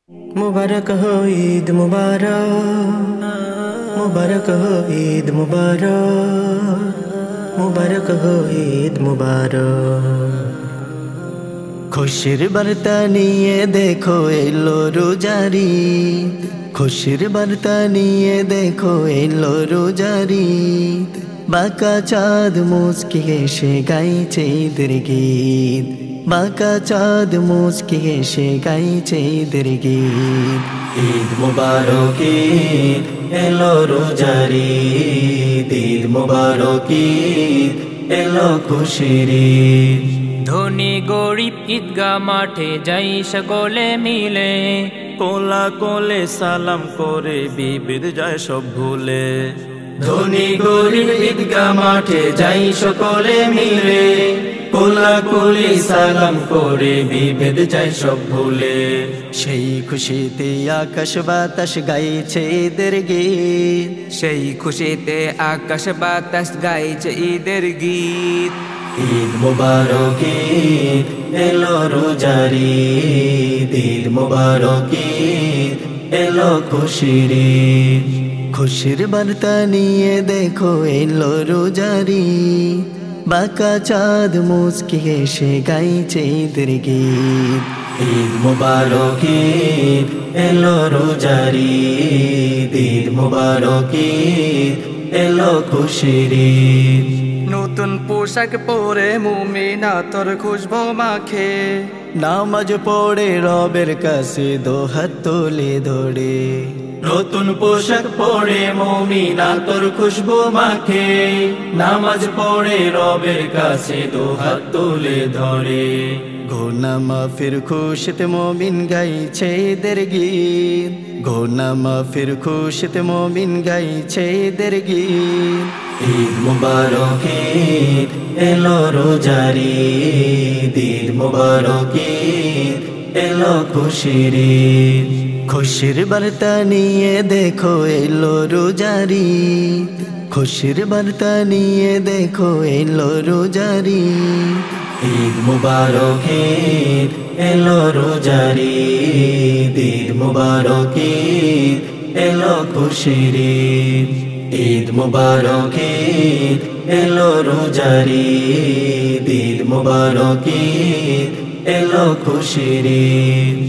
मुबारक हो ईद मुबारक, मुबारक हो ईद मुबारक, मुबारक हो ईद मुबारक। खुशिर बर्ता निये देखो एलो रोजारी, खुशिर बर्ता निये देखो एलो रोजारी। बाका चाँद मुस्की एशे गाइছে ঈদের গীত, বাঁকা চাঁদ মুস্কি এসে গাইছে ঈদের গীত। ঈদ মুবারক ঈদ এলো রোজার ঈদ, ঈদ মুবারক ঈদ এলো খুশির ঈদ। ধনী গরিব ঈদগাহ মাঠে যাই সকলে মিলে, কোলা কোলে সালাম করে বিবিধ যায় সব ভুলে। ধনী গরিব ঈদগাহ মাঠে যাই সকলে মিলে, কোলা কোলে সালাম করে বিভেদ যায় সব ভুলে। সেই খুশিতে আকাশ বাতাস গাইছে ঈদের গীত, সেই খুশিতে আকাশ বাতাস গাইছে ঈদের গীত। ঈদ মুবারক ঈদ এলো রোজার ঈদ, ঈদ মুবারক ঈদ এলো খুশির ঈদ। খুশির বার্তা নিয়ে দেখো এলো রোজার ঈদ, বাঁকা চাঁদ মুস্কি এসে গাইছে ঈদের গীত। ঈদ মুবারক ঈদ এলো রোজার ঈদ, ঈদ মুবারক ঈদ এলো খুশির ঈদ। নতুন পোশাক পরে মুমিনা তোর খুশবু মাখে, নামাজ পড়ে রবের কাছে দোহাত তুলে ধরে। নতুন পোশাক পরে মুমিনা তোর খুশবু মাখে, নামাজ পড়ে রবের কাছে দোহাত তুলে ধরে। গুনাহ মাফির খুশিতে মুমিন গাইছে ঈদের গীত, গুনাহ মাফির খুশিতে মুমিন গাইছে ঈদের গীত। ঈদ মুবারক ঈদ এলো রোজার ঈদ, ঈদ মুবারক ঈদ এলো খুশির ঈদ। খুশির বার্তা নিয়ে দেখো এলো রোজার ঈদ, খুশির বার্তা নিয়ে দেখো এলো রোজার ঈদ। ঈদ মুবারক ঈদ এলো রোজার ঈদ, ঈদ মুবারক ঈদ এলো খুশির ঈদ। ঈদ মুবারক ঈদ এলো রোজার ঈদ, ঈদ মুবারক ঈদ এলো খুশির ঈদ।